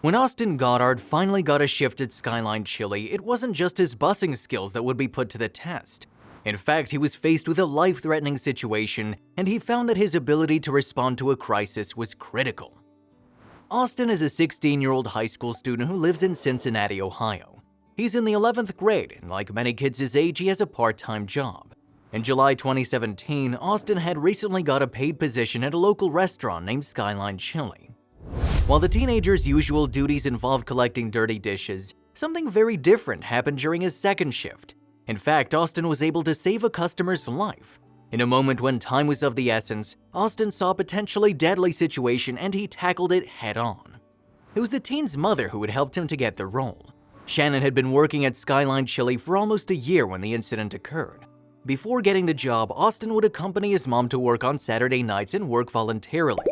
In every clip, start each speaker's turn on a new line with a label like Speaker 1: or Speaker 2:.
Speaker 1: When Austin Goddard finally got a shift at Skyline Chili, it wasn't just his busing skills that would be put to the test. In fact, he was faced with a life-threatening situation, and he found that his ability to respond to a crisis was critical. Austin is a 16-year-old high school student who lives in Cincinnati, Ohio. He's in the 11th grade, and like many kids his age, he has a part-time job. In July 2017, Austin had recently got a paid position at a local restaurant named Skyline Chili. While the teenager's usual duties involved collecting dirty dishes, something very different happened during his second shift. In fact, Austin was able to save a customer's life. In a moment when time was of the essence, Austin saw a potentially deadly situation and he tackled it head-on. It was the teen's mother who had helped him to get the role. Shannon had been working at Skyline Chili for almost a year when the incident occurred. Before getting the job, Austin would accompany his mom to work on Saturday nights and work voluntarily.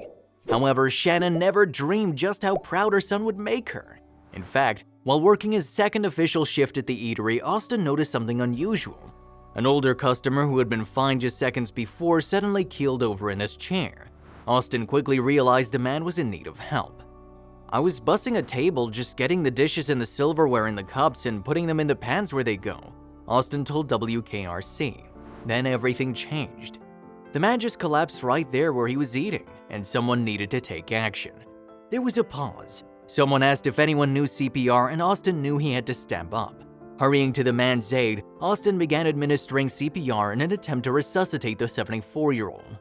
Speaker 1: However, Shannon never dreamed just how proud her son would make her. In fact, while working his second official shift at the eatery, Austin noticed something unusual. An older customer who had been fine just seconds before suddenly keeled over in his chair. Austin quickly realized the man was in need of help. "I was bussing a table, just getting the dishes and the silverware in the cups and putting them in the pans where they go," Austin told WKRC. Then everything changed. The man just collapsed right there where he was eating, and someone needed to take action. There was a pause. Someone asked if anyone knew CPR, and Austin knew he had to step up. Hurrying to the man's aid, Austin began administering CPR in an attempt to resuscitate the 74-year-old.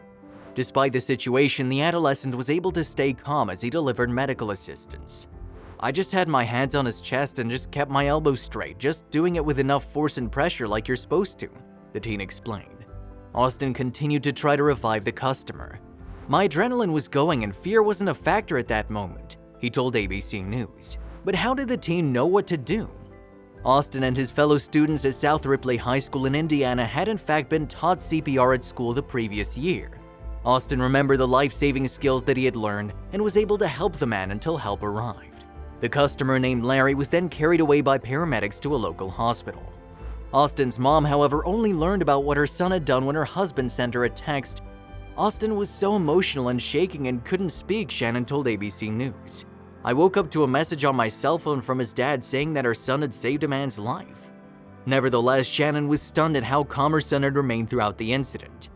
Speaker 1: Despite the situation, the adolescent was able to stay calm as he delivered medical assistance. "I just had my hands on his chest and just kept my elbows straight, just doing it with enough force and pressure like you're supposed to," the teen explained. Austin continued to try to revive the customer. "My adrenaline was going and fear wasn't a factor at that moment," he told ABC News. But how did the teen know what to do? Austin and his fellow students at South Ripley High School in Indiana had in fact been taught CPR at school the previous year. Austin remembered the life-saving skills that he had learned and was able to help the man until help arrived. The customer named Larry was then carried away by paramedics to a local hospital. Austin's mom, however, only learned about what her son had done when her husband sent her a text. "Austin was so emotional and shaking and couldn't speak," Shannon told ABC News. "I woke up to a message on my cell phone from his dad saying that her son had saved a man's life." Nevertheless, Shannon was stunned at how calm her son had remained throughout the incident.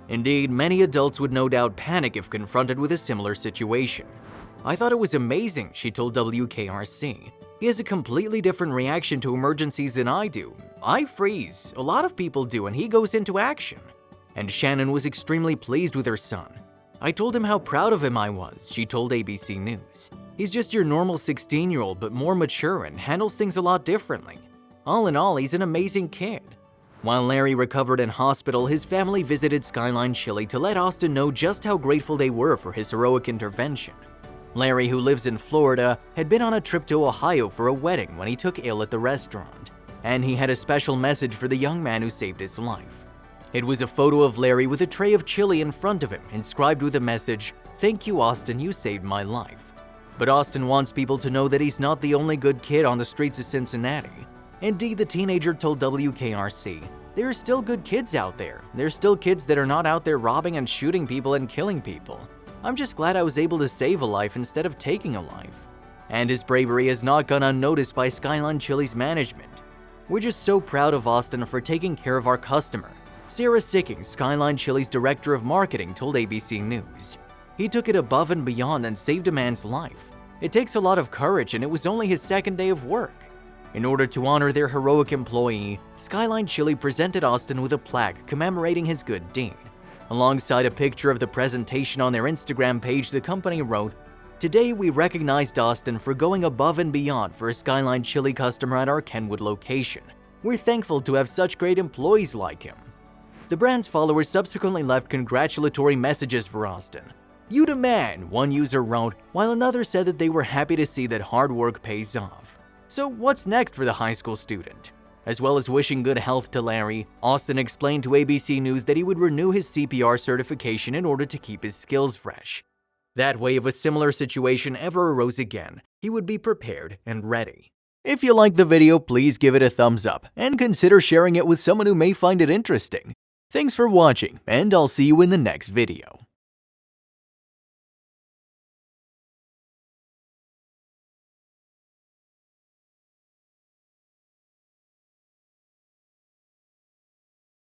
Speaker 1: Indeed, many adults would no doubt panic if confronted with a similar situation. "I thought it was amazing," she told WKRC. "He has a completely different reaction to emergencies than I do. I freeze, a lot of people do, and he goes into action." And Shannon was extremely pleased with her son. "I told him how proud of him I was," she told ABC News. "He's just your normal 16-year-old, but more mature and handles things a lot differently. All in all, he's an amazing kid." While Larry recovered in hospital, his family visited Skyline Chili to let Austin know just how grateful they were for his heroic intervention. Larry, who lives in Florida, had been on a trip to Ohio for a wedding when he took ill at the restaurant, and he had a special message for the young man who saved his life. It was a photo of Larry with a tray of chili in front of him, inscribed with a message, "Thank you, Austin, you saved my life." But Austin wants people to know that he's not the only good kid on the streets of Cincinnati. Indeed, the teenager told WKRC, "There are still good kids out there. There's still kids that are not out there robbing and shooting people and killing people. I'm just glad I was able to save a life instead of taking a life." And his bravery has not gone unnoticed by Skyline Chili's management. "We're just so proud of Austin for taking care of our customer," Sarah Sicking, Skyline Chili's director of marketing, told ABC News. "He took it above and beyond and saved a man's life. It takes a lot of courage, and it was only his second day of work." In order to honor their heroic employee, Skyline Chili presented Austin with a plaque commemorating his good deed. Alongside a picture of the presentation on their Instagram page, the company wrote, "Today we recognized Austin for going above and beyond for a Skyline Chili customer at our Kenwood location. We're thankful to have such great employees like him." The brand's followers subsequently left congratulatory messages for Austin. "You the man," one user wrote, while another said that they were happy to see that hard work pays off. So what's next for the high school student? As well as wishing good health to Larry, Austin explained to ABC News that he would renew his CPR certification in order to keep his skills fresh. That way, if a similar situation ever arose again, he would be prepared and ready. If you liked the video, please give it a thumbs up and consider sharing it with someone who may find it interesting. Thanks for watching, and I'll see you in the next video.